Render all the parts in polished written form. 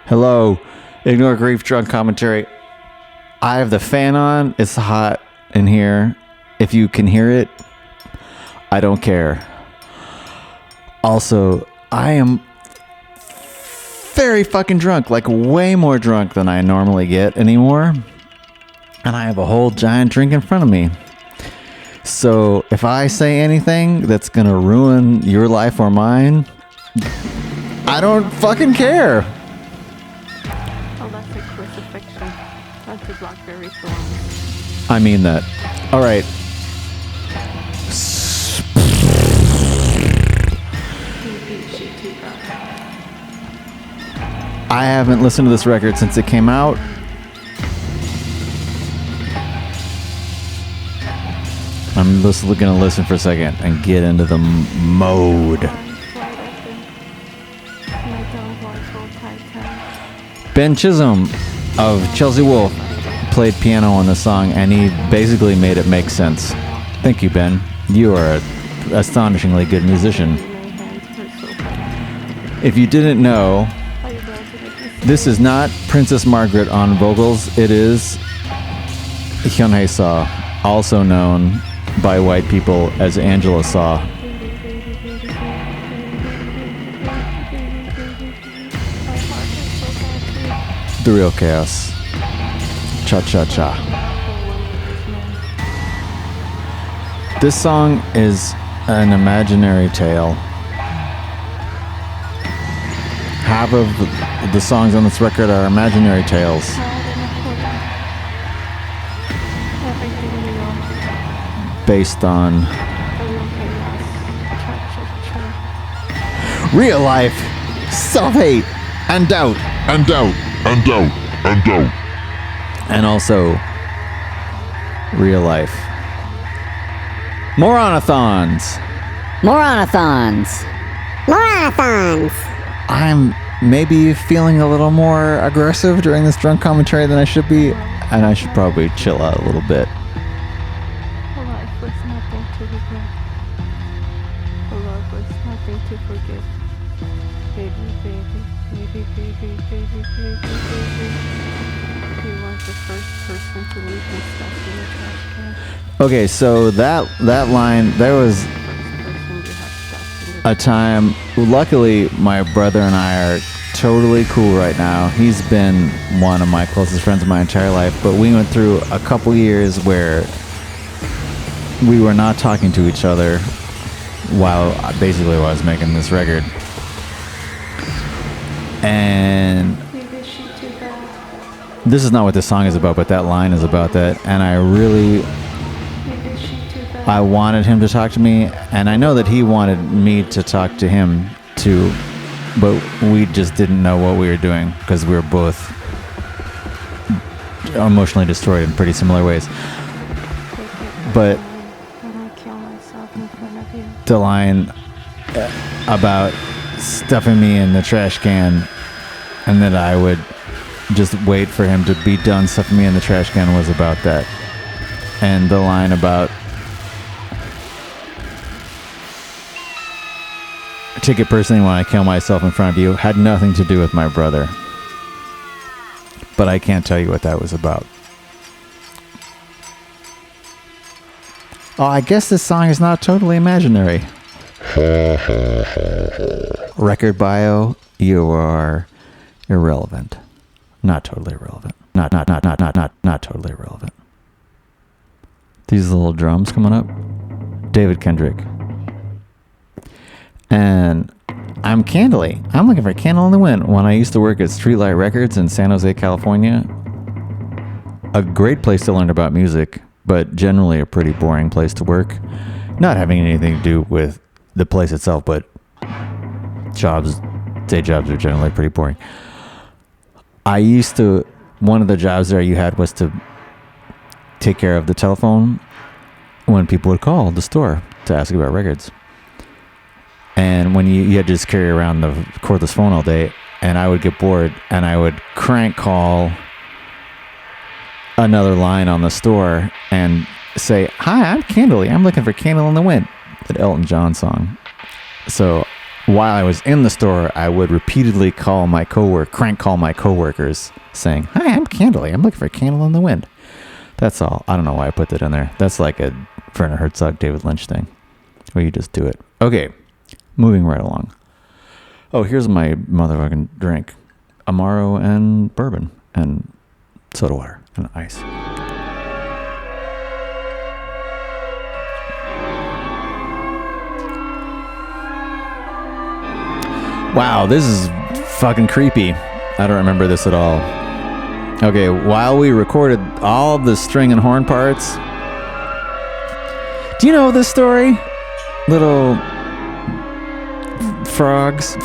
Hello, Ignore Grief Drunk Commentary. I have the fan on. It's hot in here. If you can hear it, I don't care. Also, I am very fucking drunk, like way more drunk than I normally get anymore. And I have a whole giant drink in front of me. So if I say anything that's gonna ruin your life or mine, I don't fucking care. Oh, that's a crucifixion. That's a blackberry thorn. I mean that. All right. I haven't listened to this record since it came out. I'm just going to listen for a second and get into the mode. Ben Chisholm of Chelsea Wolf played piano on the song, and he basically made it make sense. Thank you, Ben. You are an astonishingly good musician. If you didn't know, this is not Princess Margaret on vocals. It is Hyunhae Saw, also known by white people as Angela Saw. The real chaos. Cha-cha-cha. This song is an imaginary tale. Half of the songs on this record are imaginary tales. Based on real life, self-hate, and doubt. And also real life. Moronathons. I'm maybe feeling a little more aggressive during this drunk commentary than I should be, and I should probably chill out a little bit. Life was nothing to regret. Love was nothing to forget. Baby. He was the first person to leave his stuff in the trash can. Okay, so that line, there was a time, luckily my brother and I are totally cool right now. He's been one of my closest friends my entire life, but we went through a couple years where we were not talking to each other while I was making this record. And this is not what this song is about, but that line is about that. And I wanted him to talk to me, and I know that he wanted me to talk to him too, but we just didn't know what we were doing because we were both emotionally destroyed in pretty similar ways. But the line about stuffing me in the trash can and that I would just wait for him to be done stuffing me in the trash can was about that. And the line about take it personally when I kill myself in front of you had nothing to do with my brother. But I can't tell you what that was about. Oh, I guess this song is not totally imaginary. Record bio, you are irrelevant. Not totally irrelevant. Not totally irrelevant. These little drums coming up. David Kendrick. And I'm Candley. I'm looking for a candle in the wind. When I used to work at Streetlight Records in San Jose, California, a great place to learn about music, but generally a pretty boring place to work. Not having anything to do with the place itself, but day jobs are generally pretty boring. One of the jobs there you had was to take care of the telephone when people would call the store to ask about records. And when you had to just carry around the cordless phone all day, and I would get bored, and I would crank call another line on the store and say, "Hi, I'm Candley. I'm looking for Candle in the Wind," that Elton John song. So while I was in the store, I would repeatedly crank call my coworkers saying, "Hi, I'm Candley. I'm looking for a candle in the wind." That's all. I don't know why I put that in there. That's like a Werner Herzog, David Lynch thing, where you just do it. Okay, moving right along. Oh, here's my motherfucking drink. Amaro and bourbon and soda water and ice. Wow, this is fucking creepy. I don't remember this at all. Okay, while we recorded all of the string and horn parts, do you know this story? Little frogs.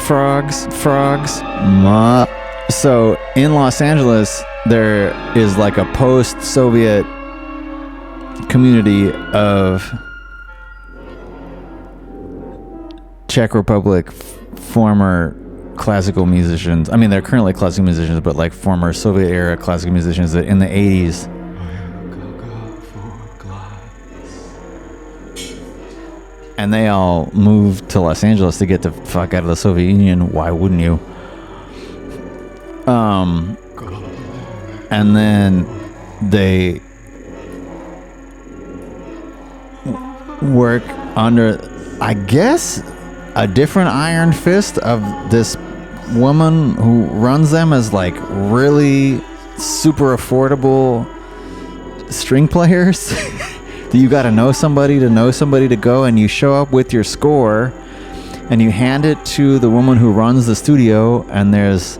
So in Los Angeles, there is like a post-Soviet community of Czech Republic former classical musicians. I mean, they're currently classical musicians, but like former Soviet era classical musicians that in the 80s. And they all moved to Los Angeles to get the fuck out of the Soviet Union. Why wouldn't you? And then they work under, I guess, a different iron fist of this woman who runs them as like really super affordable string players. You got to know somebody to go, and you show up with your score and you hand it to the woman who runs the studio, and there's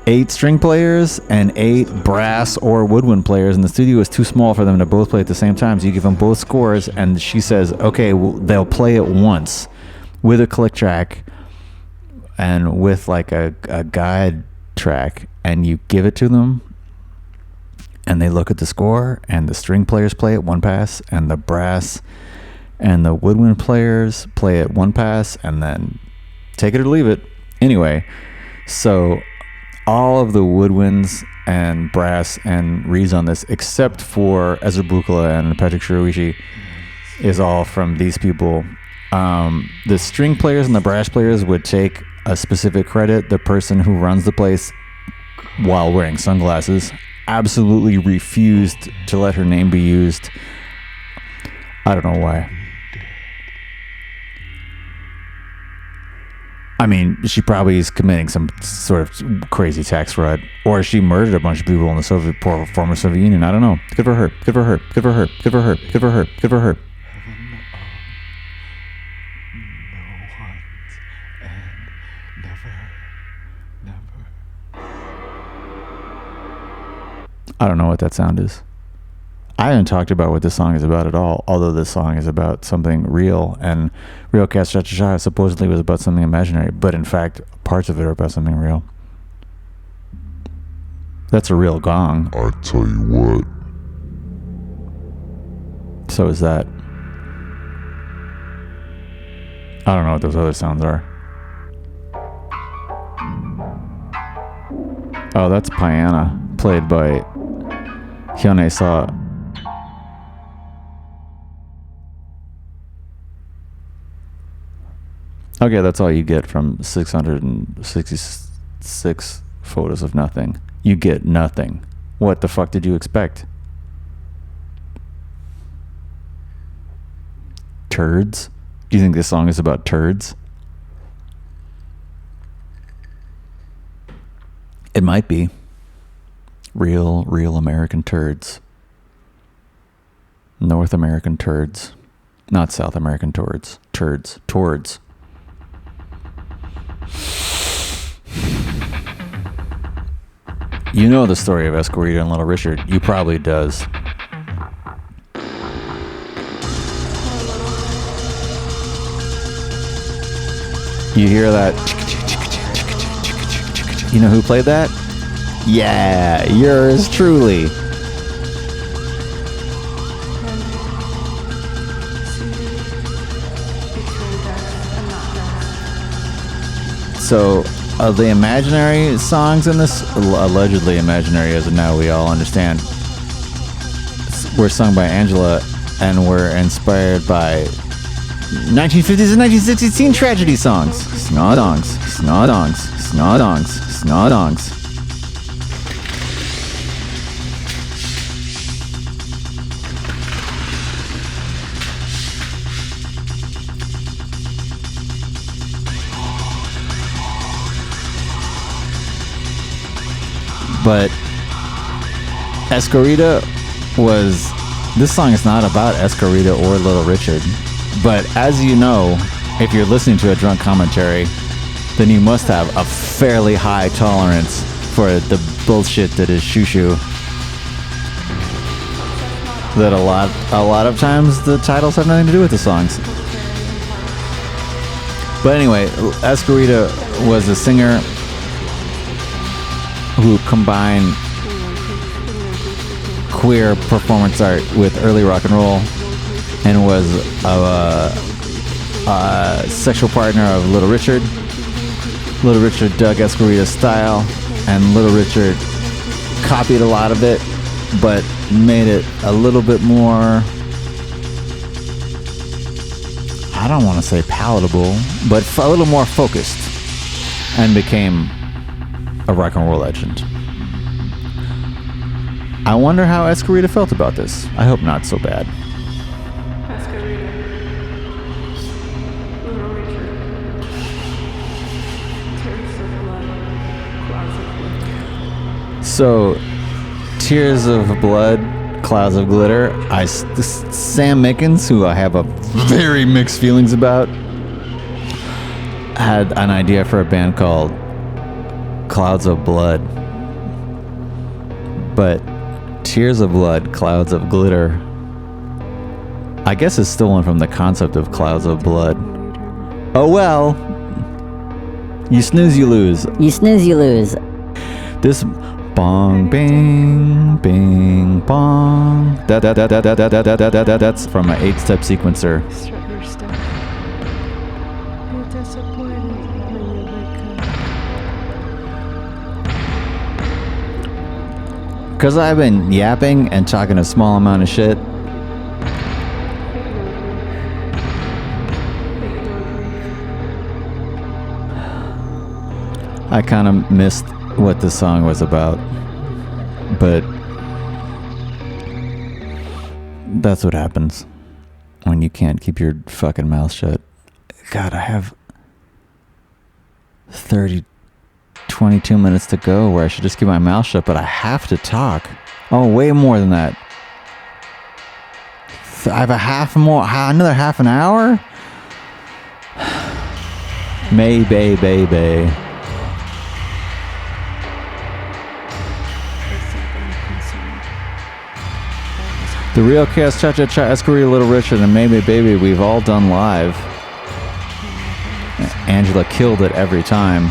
8 string players and 8 brass or woodwind players, and the studio is too small for them to both play at the same time. So you give them both scores, and she says, okay, well, they'll play it once with a click track and with like a guide track, and you give it to them, and they look at the score, and the string players play it one pass, and the brass and the woodwind players play it one pass, and then take it or leave it. Anyway, so all of the woodwinds and brass and reeds on this, except for Ezra Bukala and Patrick Shiroishi, is all from these people. The string players and the brass players would take a specific credit. The person who runs the place, while wearing sunglasses, absolutely refused to let her name be used. I don't know why. I mean, she probably is committing some sort of crazy tax fraud, or she murdered a bunch of people in the former Soviet Union. I don't know. Good for her. Good for her. Good for her. Good for her. Good for her. Good for her. I don't know what that sound is. I haven't talked about what this song is about at all, although this song is about something real, and Real Cats Cha Cha Cha supposedly was about something imaginary, but in fact, parts of it are about something real. That's a real gong. I tell you what. So is that. I don't know what those other sounds are. Oh, that's Piana, played by Hyune Sa. Okay, that's all you get from 666 photos of nothing. You get nothing. What the fuck did you expect? Turds? Do you think this song is about turds? It might be. Real American turds. North American turds. Not South American turds. Turds. You know the story of Escorita and Little Richard. You probably does. You hear that? You know who played that? Yeah, yours truly. So, the imaginary songs in this, allegedly imaginary as of now we all understand, were sung by Angela and were inspired by 1950s and 1960s teen tragedy songs. Snodongs, snodongs, snodongs, snodongs. But Escorita was... This song is not about Escorita or Little Richard. But as you know, if you're listening to a drunk commentary, then you must have a fairly high tolerance for the bullshit that is shoo-shoo. That a lot of times the titles have nothing to do with the songs. But anyway, Escorita was a singer who combined queer performance art with early rock and roll, and was a sexual partner of Little Richard. Little Richard dug Escorita's style, and Little Richard copied a lot of it, but made it a little bit more, I don't want to say palatable, but a little more focused, and became a rock and roll legend. I wonder how Escorita felt about this. I hope not so bad. Escorita. Little Richard. Tears of blood. Clouds of glitter. So, Tears of Blood, Clouds of Glitter. Sam Mickens, who I have a very mixed feelings about, had an idea for a band called Clouds of Blood. But Tears of Blood, Clouds of Glitter, I guess is stolen from the concept of Clouds of Blood. Oh well. You snooze, you lose. You snooze, you lose. This bong, bing, bing, bong. That's from an 8-step sequencer. Strut your step. You're disappointed when you wake up. Because I've been yapping and talking a small amount of shit, I kind of missed what the song was about. But that's what happens when you can't keep your fucking mouth shut. God, I have 22 minutes to go where I should just keep my mouth shut, but I have to talk. Oh, way more than that. I have another half an hour? Maybe, baby. The Real Chaos, Cha Cha Cha, Escorita, Little Richard, and Maybe Baby, we've all done live. Angela killed it every time.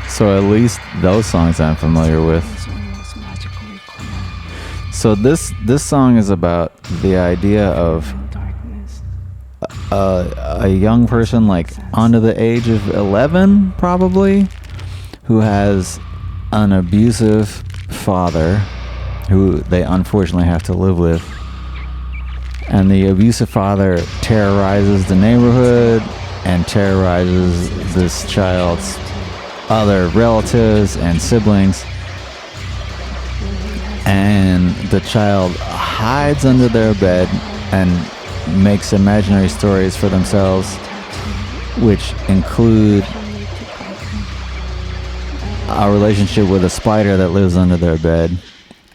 So at least those songs I'm familiar with. So this song is about the idea of a young person, like under the age of 11 probably, who has an abusive father who they unfortunately have to live with. And the abusive father terrorizes the neighborhood and terrorizes this child's other relatives and siblings. And the child hides under their bed and makes imaginary stories for themselves, which include a relationship with a spider that lives under their bed.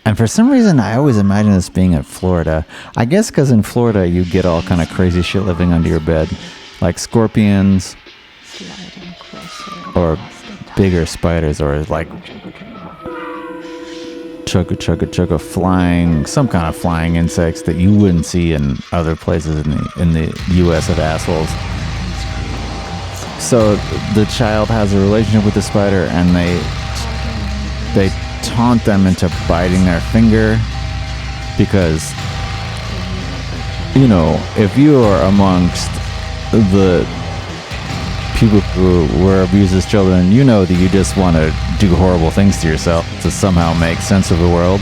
And for some reason, I always imagine this being in Florida. I guess because in Florida, you get all kind of crazy shit living under your bed, like scorpions, or bigger spiders, or like chugga flying, some kind of flying insects that you wouldn't see in other places in the U.S. of assholes. So the child has a relationship with the spider, and they taunt them into biting their finger, because, you know, if you are amongst the people who were abused as children, you know that you just want to do horrible things to yourself to somehow make sense of the world.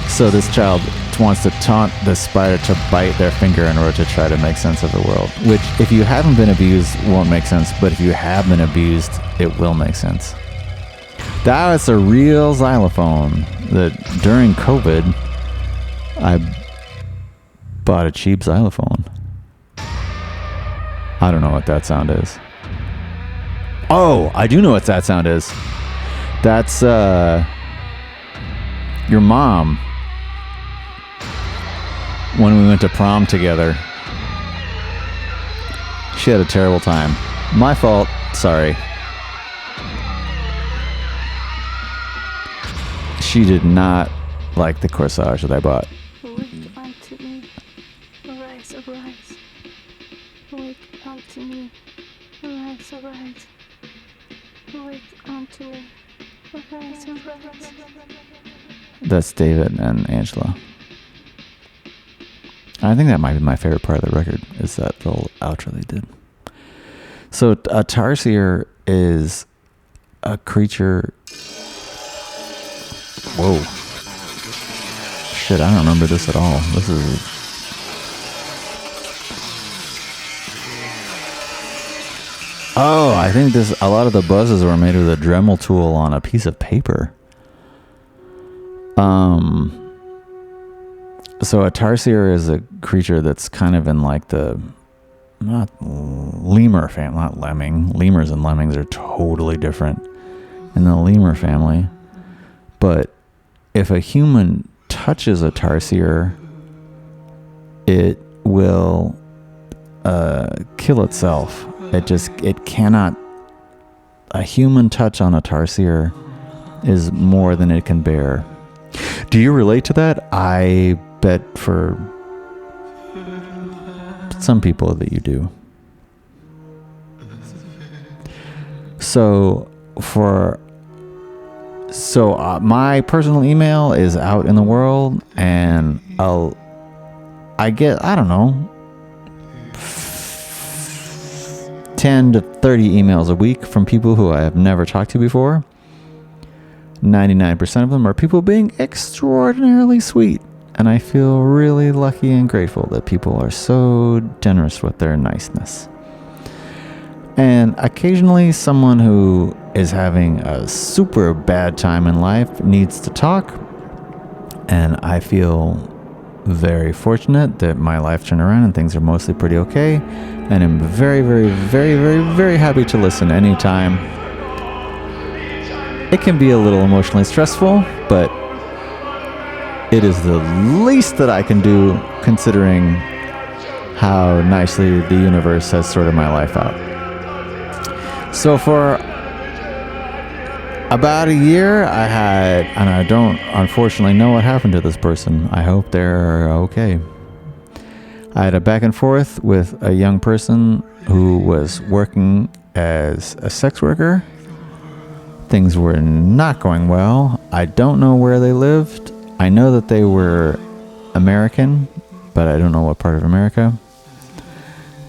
So this child wants to taunt the spider to bite their finger in order to try to make sense of the world. Which, if you haven't been abused, won't make sense. But if you have been abused, it will make sense. That was a real xylophone that during COVID, I bought a cheap xylophone. I don't know what that sound is. Oh, I do know what that sound is. That's your mom. When we went to prom together, she had a terrible time. My fault. Sorry. She did not like the corsage that I bought. Wake unto me, arise, arise. Wake unto me, arise, arise. Wake unto me, arise, arise. That's David and Angela. I think that might be my favorite part of the record, is that little outro they did. So a tarsier is a creature... Whoa. Shit, I don't remember this at all. This is... Oh, I think a lot of the buzzes were made with a Dremel tool on a piece of paper. So a tarsier is a creature that's kind of in like the... Not lemur family, not lemming. Lemurs and lemmings are totally different in the lemur family. But if a human touches a tarsier, it will kill itself. It cannot... A human touch on a tarsier is more than it can bear. Do you relate to that? I bet for some people that you do. So my personal email is out in the world, and I get, I don't know, 10 to 30 emails a week from people who I have never talked to before. 99% of them are people being extraordinarily sweet, and I feel really lucky and grateful that people are so generous with their niceness. And occasionally someone who is having a super bad time in life needs to talk, and I feel very fortunate that my life turned around and things are mostly pretty okay, and I'm very, very, very, very, very happy to listen anytime. It can be a little emotionally stressful, but it is the least that I can do considering how nicely the universe has sorted my life out. So for about a year, and I don't unfortunately know what happened to this person. I hope they're okay. I had a back and forth with a young person who was working as a sex worker. Things were not going well. I don't know where they lived. I know that they were American, but I don't know what part of America.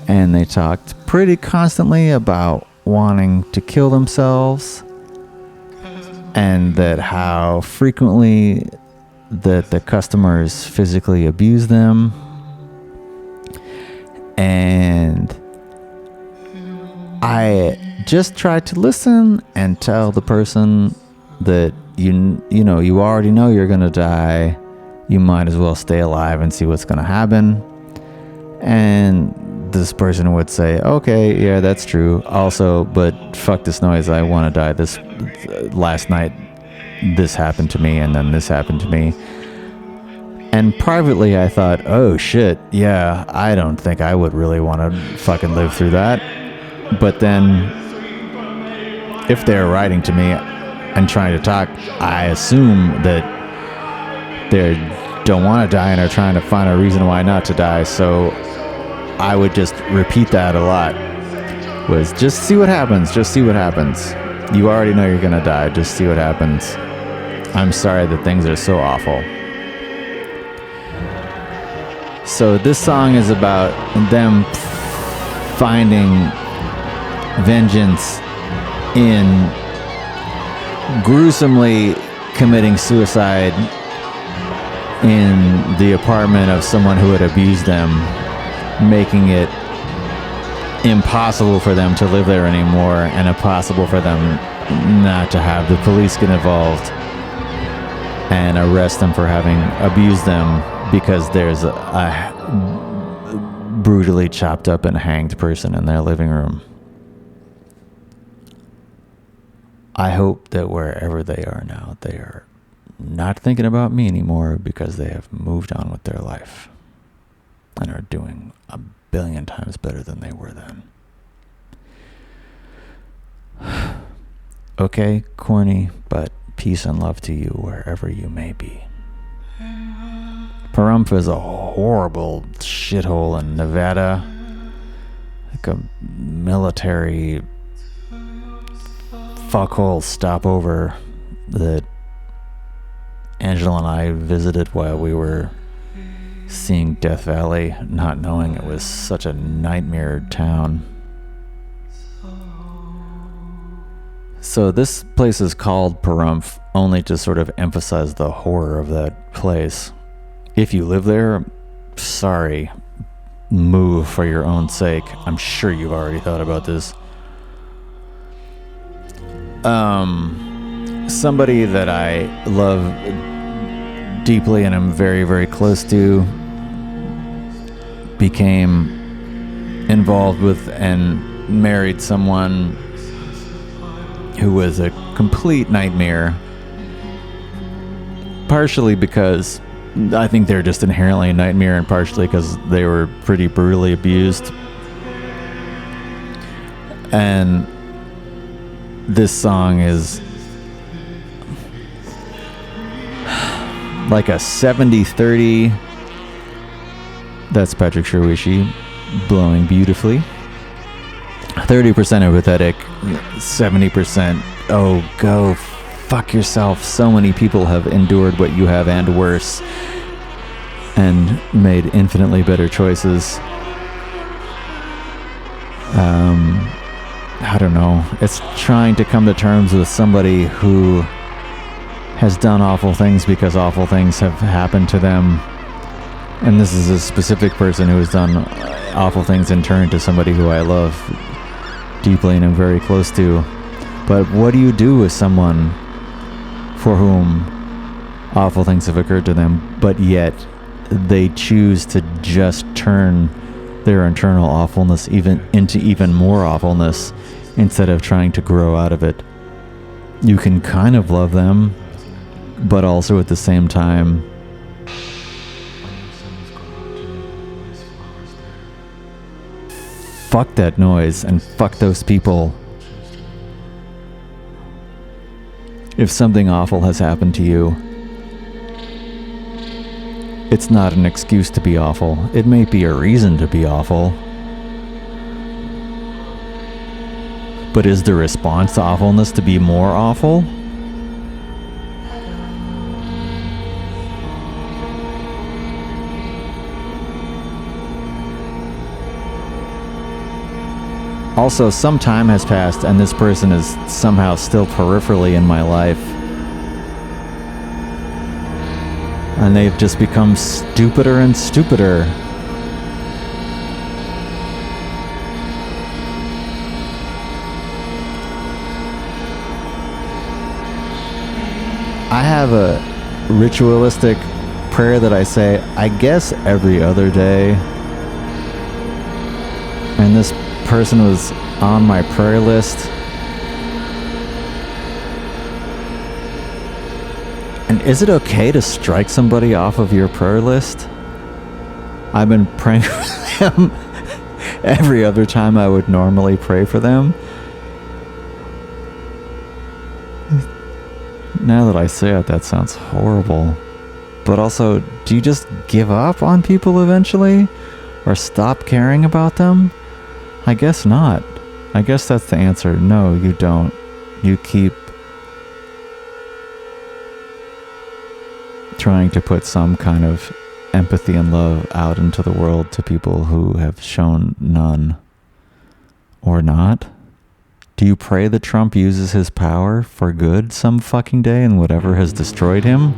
And they talked pretty constantly about wanting to kill themselves, and that how frequently that the customers physically abuse them. And I just tried to listen and tell the person that you know you already know you're gonna die. You might as well stay alive and see what's gonna happen. And this person would say, okay, yeah, that's true. Also, but fuck this noise. I want to die. This last night, this happened to me, and then this happened to me. And privately, I thought, oh shit, yeah, I don't think I would really want to fucking live through that. But then, if they're writing to me and trying to talk, I assume that they don't want to die and are trying to find a reason why not to die. So I would just repeat that a lot. Was just see what happens. Just see what happens. You already know you're gonna die. Just see what happens. I'm sorry that things are so awful. So this song is about them finding vengeance in gruesomely committing suicide in the apartment of someone who had abused them, making it impossible for them to live there anymore and impossible for them not to have the police get involved and arrest them for having abused them because there's a brutally chopped up and hanged person in their living room. I hope that wherever they are now, they are not thinking about me anymore because they have moved on with their life and are doing a billion times better than they were then. Okay, corny, but peace and love to you wherever you may be. Pahrump is a horrible shithole in Nevada. Like a military fuckhole stopover that Angela and I visited while we were seeing Death Valley, not knowing it was such a nightmare town. So this place is called Pahrump only to sort of emphasize the horror of that place. If you live there, sorry, move for your own sake. I'm sure you've already thought about this. Somebody that I love deeply and I'm very, very close to became involved with and married someone who was a complete nightmare, partially because I think they're just inherently a nightmare and partially because they were pretty brutally abused. And this song is like a 70-30. That's Patrick Sherwishi blowing beautifully. 30% empathetic, 70%, oh, go fuck yourself. So many people have endured what you have and worse and made infinitely better choices. I don't know. It's trying to come to terms with somebody who has done awful things because awful things have happened to them. And this is a specific person who has done awful things in turn to somebody who I love deeply and am very close to. But what do you do with someone for whom awful things have occurred to them, but yet they choose to just turn their internal awfulness into even more awfulness instead of trying to grow out of it? You can kind of love them, but also at the same time fuck that noise and fuck those people. If something awful has happened to you, it's not an excuse to be awful. It may be a reason to be awful. But is the response to awfulness to be more awful? Also, some time has passed and this person is somehow still peripherally in my life. And they've just become stupider and stupider. I have a ritualistic prayer that I say, I guess, every other day. And this person was on my prayer list. And is it okay to strike somebody off of your prayer list? I've been praying for them every other time I would normally pray for them. Now that I say it, that sounds horrible. But also, do you just give up on people eventually? Or stop caring about them? I guess not. I guess that's the answer. No, you don't. You keep trying to put some kind of empathy and love out into the world to people who have shown none. Or not. Do you pray that Trump uses his power for good some fucking day and whatever has destroyed him?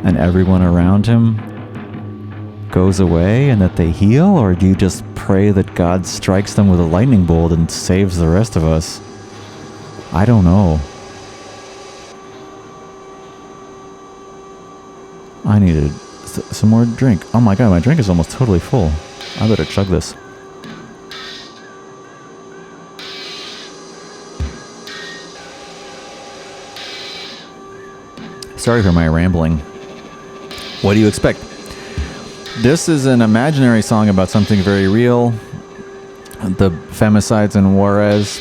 and everyone around him goes away and that they heal? Or do you just pray that God strikes them with a lightning bolt and saves the rest of us? I don't know. I needed some more drink. Oh my god, my drink is almost totally full. I better chug this. Sorry for my rambling. What do you expect? This is an imaginary song about something very real. The femicides in Juarez,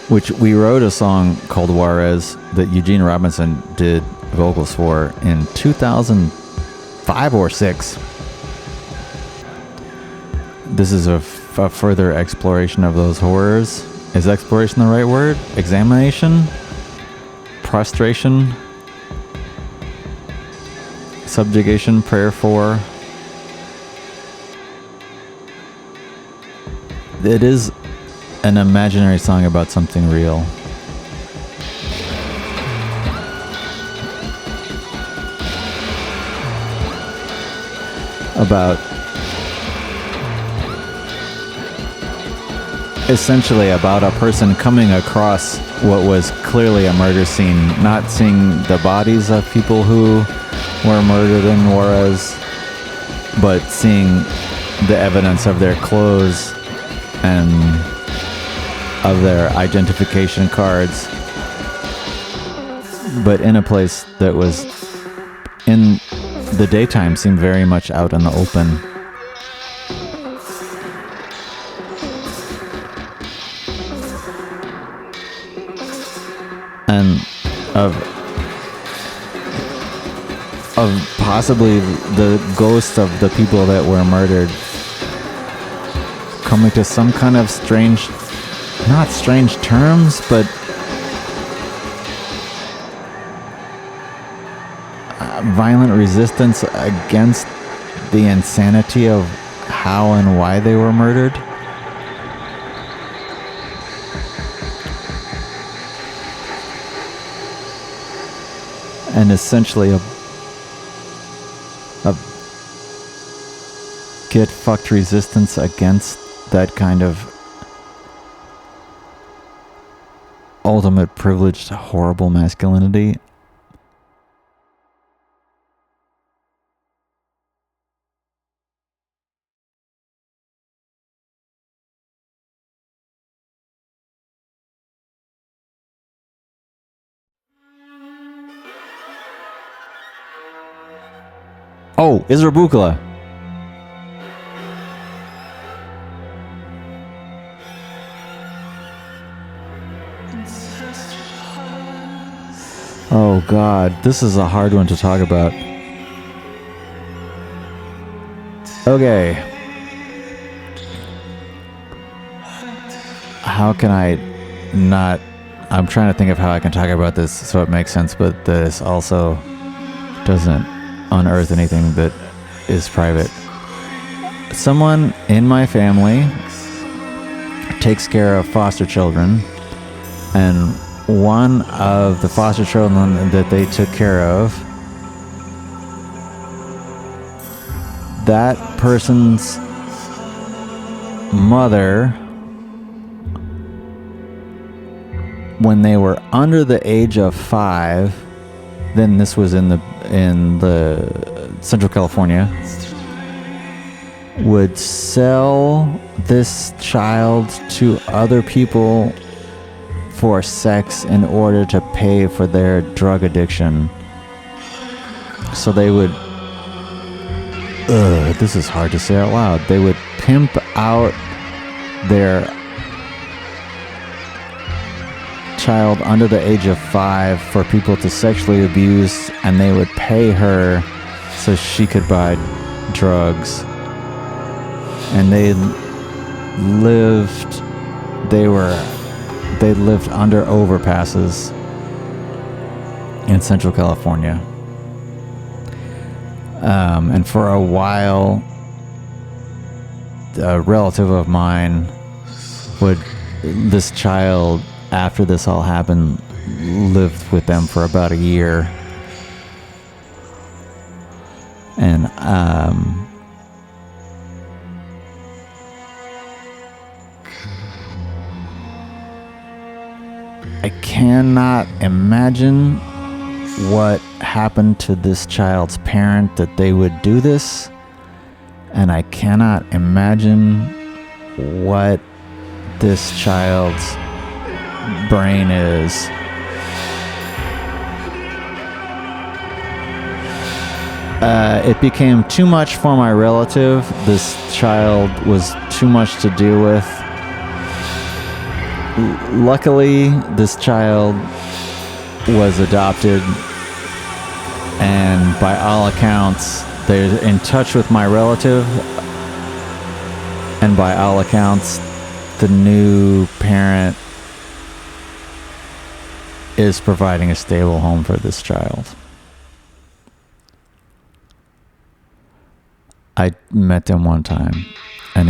which we wrote a song called Juarez that Eugene Robinson did vocals for in 2005 or 6. This is a further exploration of those horrors. Is exploration the right word? Examination? Prostration? Subjugation? Prayer for? It is an imaginary song about something real. Essentially about a person coming across what was clearly a murder scene, not seeing the bodies of people who were murdered in Juarez, but seeing the evidence of their clothes and of their identification cards, but in a place that was in the daytime seemed very much out in the open. And of possibly the ghosts of the people that were murdered coming to some kind of strange, not strange terms, but violent resistance against the insanity of how and why they were murdered. And essentially a get fucked resistance against that kind of ultimate privileged horrible masculinity. Oh, Isra Bukala. Oh God, this is a hard one to talk about. Okay. How can I not... I'm trying to think of how I can talk about this so it makes sense, but this also doesn't unearth anything that is private. Someone in my family takes care of foster children, and one of the foster children that they took care of, that person's mother, when they were under the age of 5, then this was in the Central California, would sell this child to other people for sex in order to pay for their drug addiction. So they would, this is hard to say out loud. They would pimp out their child under the age of 5 for people to sexually abuse, and they would pay her so she could buy drugs. And they lived under overpasses in Central California. And for a while, a relative of mine this child, after this all happened, lived with them for about a year. And I cannot imagine what happened to this child's parent that they would do this. And I cannot imagine what this child's brain is. It became too much for my relative. This child was too much to deal with. Luckily, this child was adopted, and by all accounts, they're in touch with my relative, and by all accounts, the new parent is providing a stable home for this child. I met them one time, and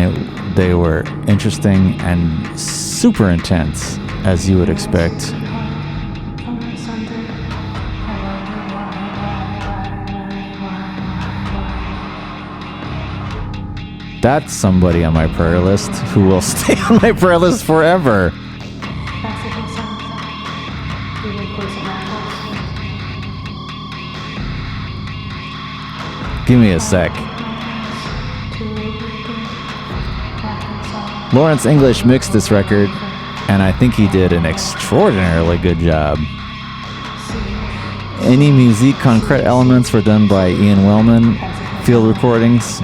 they were interesting and super intense, as you would expect. That's somebody on my prayer list who will stay on my prayer list forever. Give me a sec. Lawrence English mixed this record, and I think he did an extraordinarily good job. Any musique concrète elements were done by Ian Wellman, field recordings.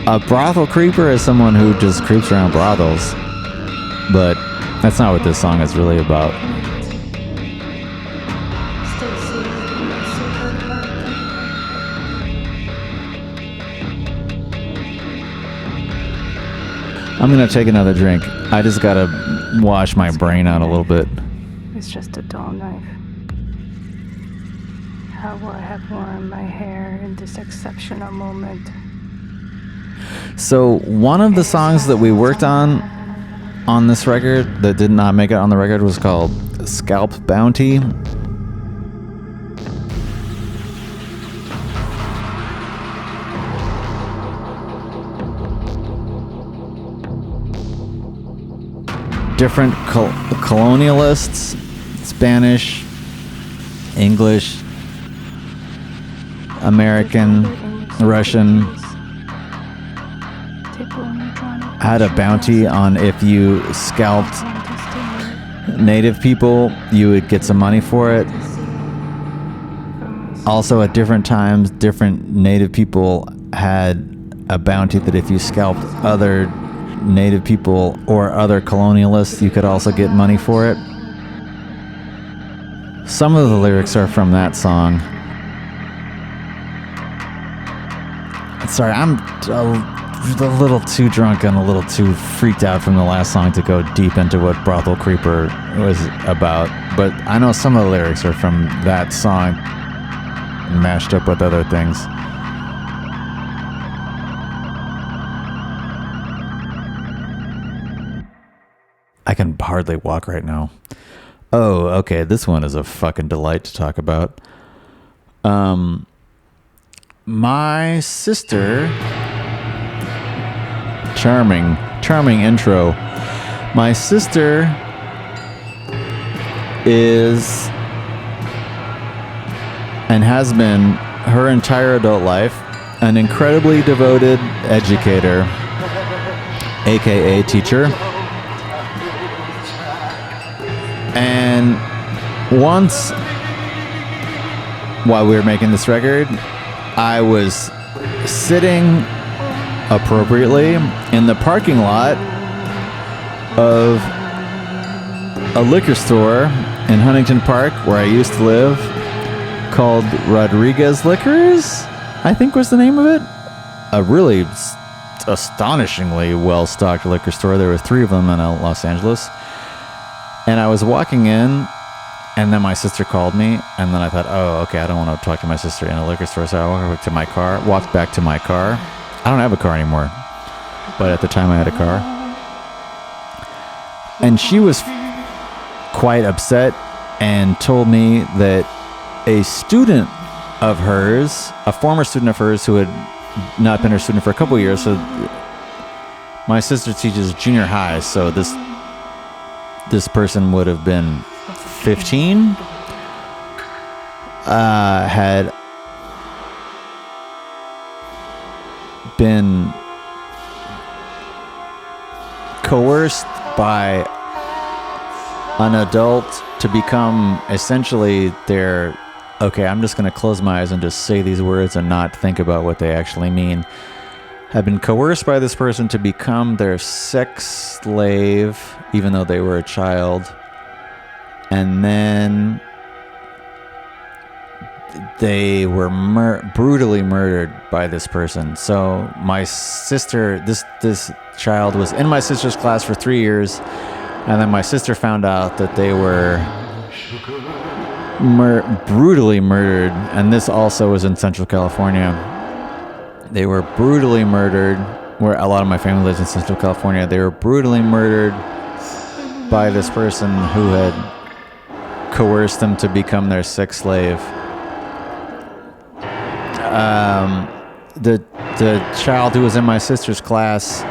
A brothel creeper is someone who just creeps around brothels, but that's not what this song is really about. I'm gonna take another drink. I just gotta wash my brain out a little bit. It's just a dull knife. How will I have worn my hair in this exceptional moment? So one of the songs that we worked on this record that did not make it on the record was called Scalp Bounty. Different colonialists, Spanish, English, American, Russian, had a bounty on if you scalped native people, you would get some money for it. Also, at different times, different native people had a bounty that if you scalped other native people or other colonialists, you could also get money for it. Some of the lyrics are from that song. Sorry, I'm a little too drunk and a little too freaked out from the last song to go deep into what Brothel Creeper was about. But I know some of the lyrics are from that song mashed up with other things. I can hardly walk right now. Oh, okay. This one is a fucking delight to talk about. My sister... Charming intro. My sister is and has been her entire adult life an incredibly devoted educator, aka teacher. And once, while we were making this record, I was sitting appropriately in the parking lot of a liquor store in Huntington Park where I used to live called Rodriguez Liquors, I think was the name of it. A really astonishingly well-stocked liquor store. There were 3 of them in Los Angeles. And I was walking in And then my sister called me, and then I thought, oh, okay, I don't want to talk to my sister in a liquor store, so I walked back to my car. I don't have a car anymore, but at the time I had a car. And she was quite upset and told me that a student of hers, a former student of hers who had not been her student for a couple years, so my sister teaches junior high, so this person would have been 15, had been coerced by an adult to become essentially their, okay, I'm just going to close my eyes and just say these words and not think about what they actually mean, had been coerced by this person to become their sex slave, even though they were a child. And then they were brutally murdered by this person. So my sister, this child was in my sister's class for 3 years, and then my sister found out that they were brutally murdered, and this also was in Central California. They were brutally murdered, where a lot of my family lives in Central California. They were brutally murdered by this person who had coerced them to become their sex slave. The child who was in my sister's class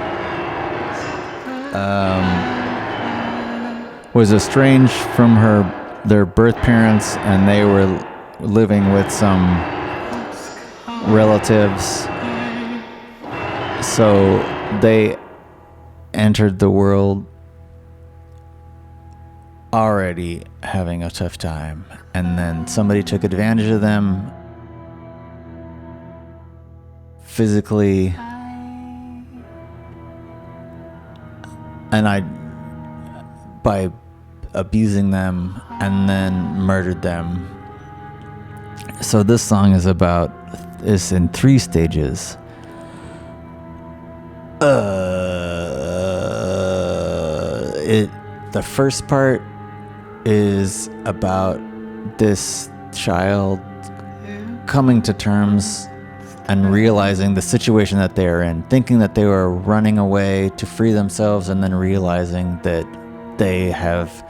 was estranged from their birth parents, and they were living with some relatives. So they entered the world already having a tough time, and then somebody took advantage of them physically, and by abusing them, and then murdered them. So this song is in 3 stages. The first part is about this child coming to terms and realizing the situation that they are in, thinking that they were running away to free themselves, and then realizing that they have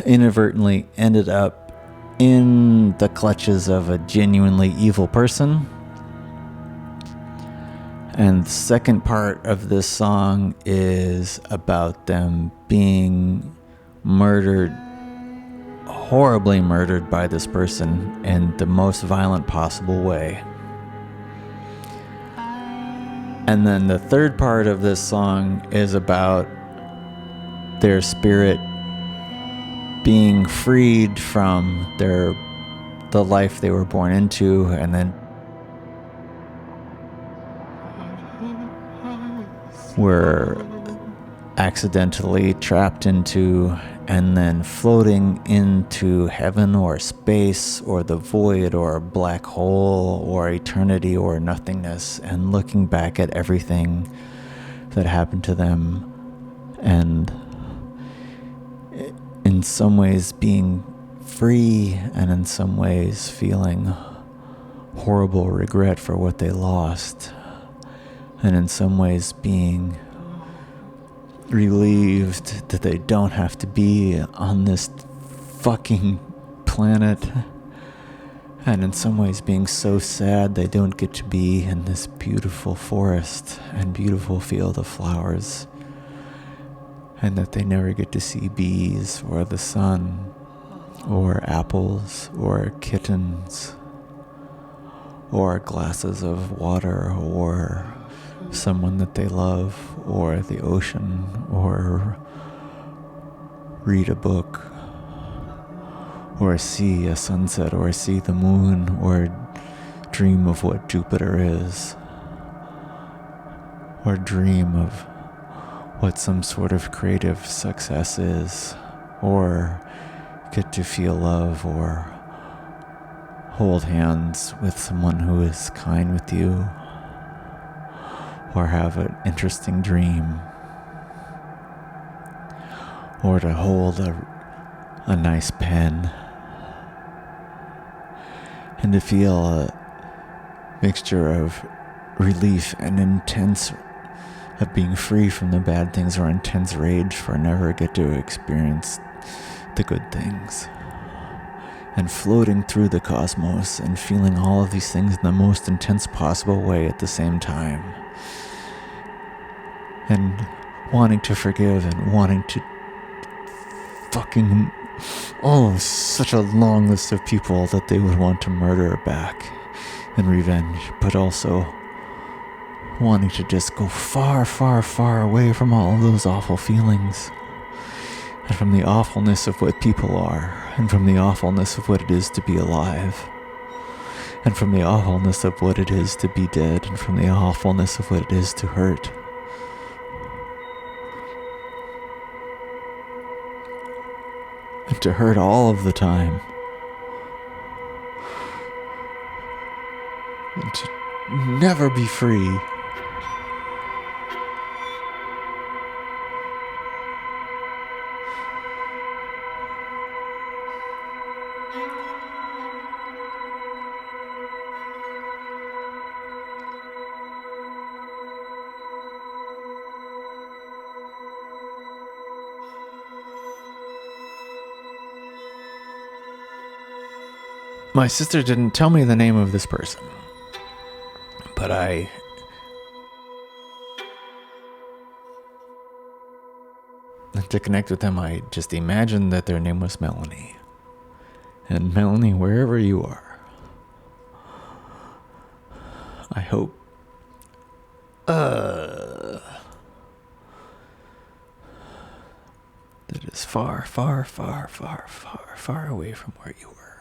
inadvertently ended up in the clutches of a genuinely evil person. And the second part of this song is about them being murdered, horribly murdered by this person in the most violent possible way. And then the third part of this song is about their spirit being freed from the life they were born into, and then were accidentally trapped into, and then floating into heaven or space or the void or a black hole or eternity or nothingness, and looking back at everything that happened to them, and in some ways being free, and in some ways feeling horrible regret for what they lost, and in some ways being relieved that they don't have to be on this fucking planet, and in some ways being so sad they don't get to be in this beautiful forest and beautiful field of flowers, and that they never get to see bees or the sun or apples or kittens or glasses of water or someone that they love, or the ocean, or read a book, or see a sunset, or see the moon, or dream of what Jupiter is, or dream of what some sort of creative success is, or get to feel love, or hold hands with someone who is kind with you, or have an interesting dream, or to hold a nice pen, and to feel a mixture of relief and intense of being free from the bad things, or intense rage for never get to experience the good things, and floating through the cosmos and feeling all of these things in the most intense possible way at the same time, and wanting to forgive and wanting to fucking such a long list of people that they would want to murder back in revenge, but also wanting to just go far, far, far away from all of those awful feelings, and from the awfulness of what people are, and from the awfulness of what it is to be alive, and from the awfulness of what it is to be dead, and from the awfulness of what it is to hurt. And to hurt all of the time. And to never be free. My sister didn't tell me the name of this person, but to connect with them, I just imagined that their name was Melanie. And Melanie, wherever you are, I hope that is far, far, far, far, far, far away from where you were.